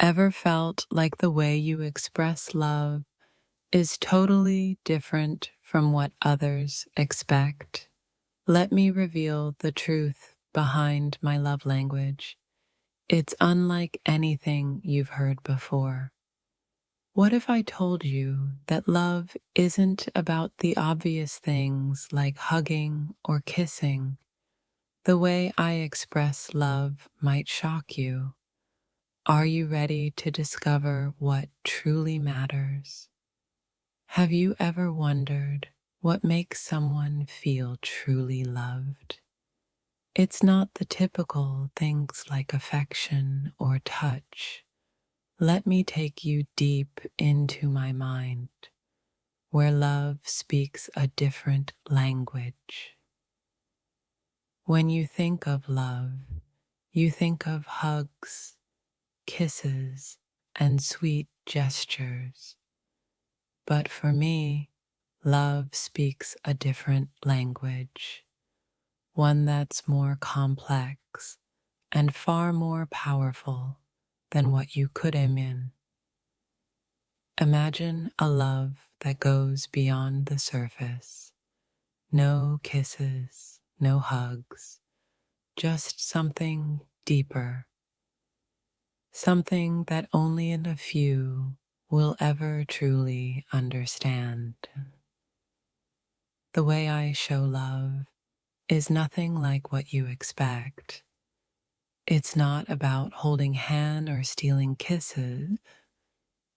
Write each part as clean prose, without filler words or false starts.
Ever felt like the way you express love is totally different from what others expect? Let me reveal the truth behind my love language. It's unlike anything you've heard before. What if I told you that love isn't about the obvious things like hugging or kissing? The way I express love might shock you. Are you ready to discover what truly matters? Have you ever wondered what makes someone feel truly loved? It's not the typical things like affection or touch. Let me take you deep into my mind, where love speaks a different language. When you think of love, you think of hugs, kisses, and sweet gestures. But for me, love speaks a different language, one that's more complex and far more powerful than what you could imagine. Imagine a love that goes beyond the surface. No kisses, no hugs, just something deeper. Something that only a few will ever truly understand. The way I show love is nothing like what you expect. It's not about holding hand or stealing kisses.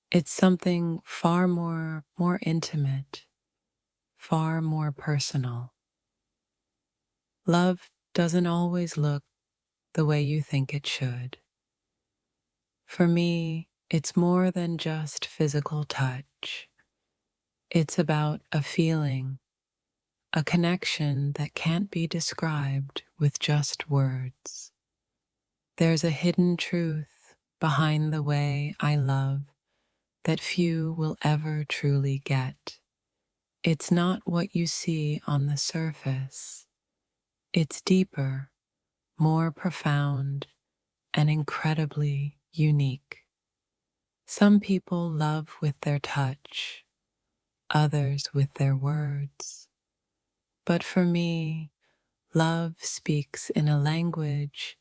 It's something far more intimate, far more personal. Love doesn't always look the way you think it should. For me, it's more than just physical touch. It's about a feeling, a connection that can't be described with just words. There's a hidden truth behind the way I love that few will ever truly get. It's not what you see on the surface. It's deeper, more profound, and incredibly unique. Some people love with their touch, others with their words. But for me, love speaks in a language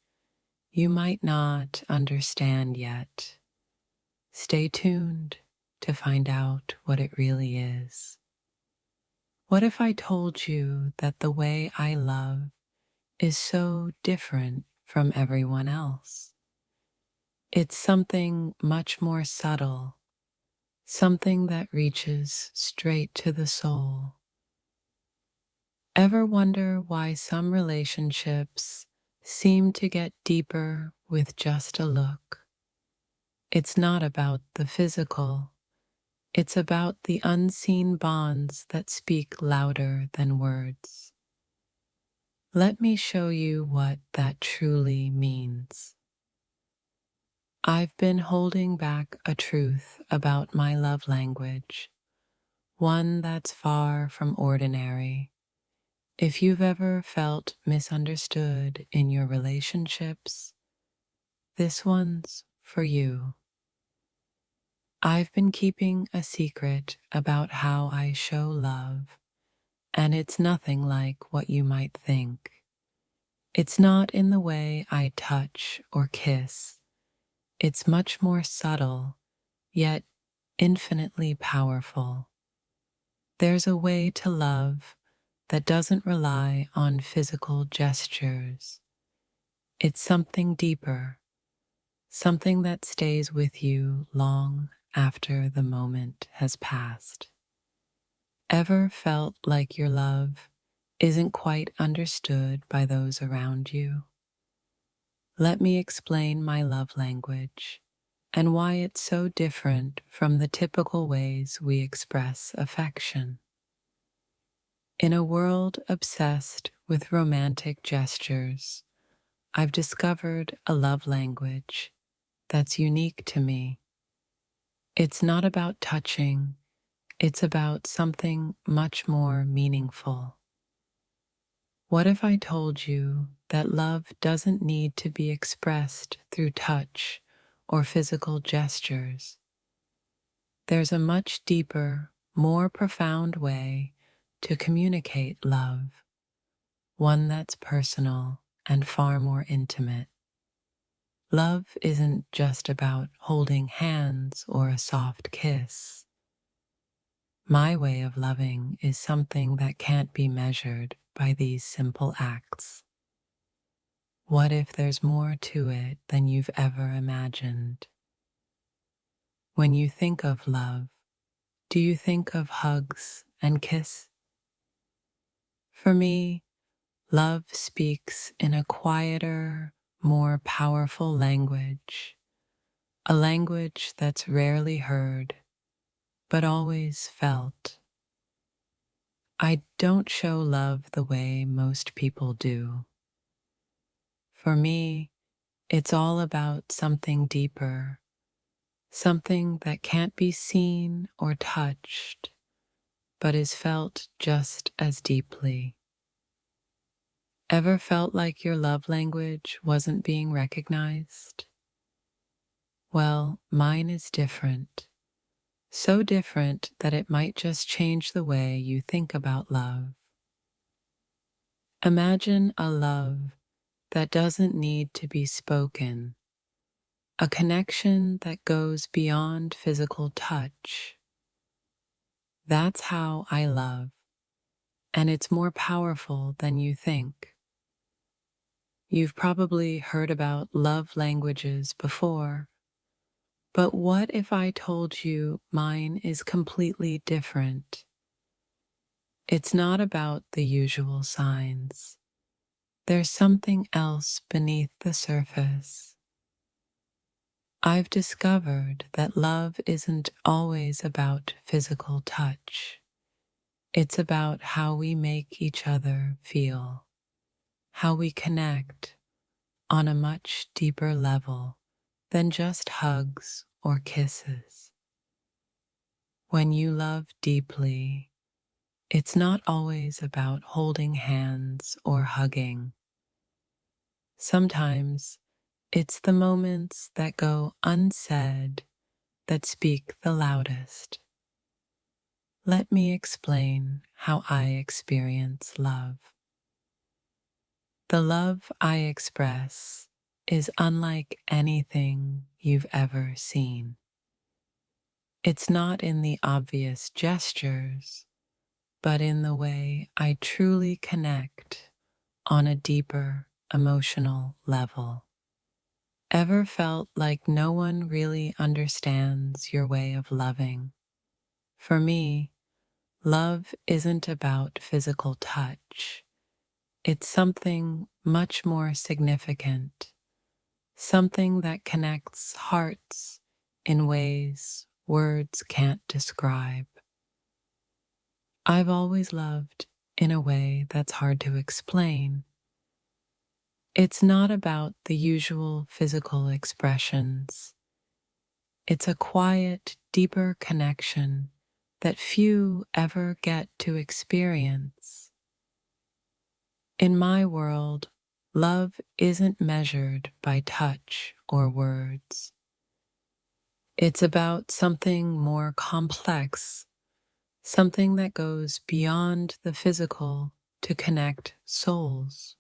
you might not understand yet. Stay tuned to find out what it really is. What if I told you that the way I love is so different from everyone else? It's something much more subtle, something that reaches straight to the soul. Ever wonder why some relationships seem to get deeper with just a look? It's not about the physical, it's about the unseen bonds that speak louder than words. Let me show you what that truly means. I've been holding back a truth about my love language, one that's far from ordinary. If you've ever felt misunderstood in your relationships, this one's for you. I've been keeping a secret about how I show love, and it's nothing like what you might think. It's not in the way I touch or kiss. It's much more subtle, yet infinitely powerful. There's a way to love that doesn't rely on physical gestures. It's something deeper, something that stays with you long after the moment has passed. Ever felt like your love isn't quite understood by those around you? Let me explain my love language and why it's so different from the typical ways we express affection. In a world obsessed with romantic gestures, I've discovered a love language that's unique to me. It's not about touching, it's about something much more meaningful. What if I told you that love doesn't need to be expressed through touch or physical gestures. There's a much deeper, more profound way to communicate love, one that's personal and far more intimate. Love isn't just about holding hands or a soft kiss. My way of loving is something that can't be measured by these simple acts. What if there's more to it than you've ever imagined? When you think of love, do you think of hugs and kiss? For me, love speaks in a quieter, more powerful language, a language that's rarely heard, but always felt. I don't show love the way most people do. For me, it's all about something deeper, something that can't be seen or touched, but is felt just as deeply. Ever felt like your love language wasn't being recognized? Well, mine is different. So different that it might just change the way you think about love. Imagine a love that doesn't need to be spoken, a connection that goes beyond physical touch. That's how I love, and it's more powerful than you think. You've probably heard about love languages before, but what if I told you mine is completely different? It's not about the usual signs. There's something else beneath the surface. I've discovered that love isn't always about physical touch. It's about how we make each other feel, how we connect on a much deeper level than just hugs or kisses. When you love deeply, it's not always about holding hands or hugging. Sometimes it's the moments that go unsaid that speak the loudest. Let me explain how I experience love. The love I express is unlike anything you've ever seen. It's not in the obvious gestures, but in the way I truly connect on a deeper emotional level. Ever felt like no one really understands your way of loving? For me, love isn't about physical touch. It's something much more significant, something that connects hearts in ways words can't describe. I've always loved in a way that's hard to explain. It's not about the usual physical expressions. It's a quiet, deeper connection that few ever get to experience. In my world, love isn't measured by touch or words. It's about something more complex, something that goes beyond the physical to connect souls.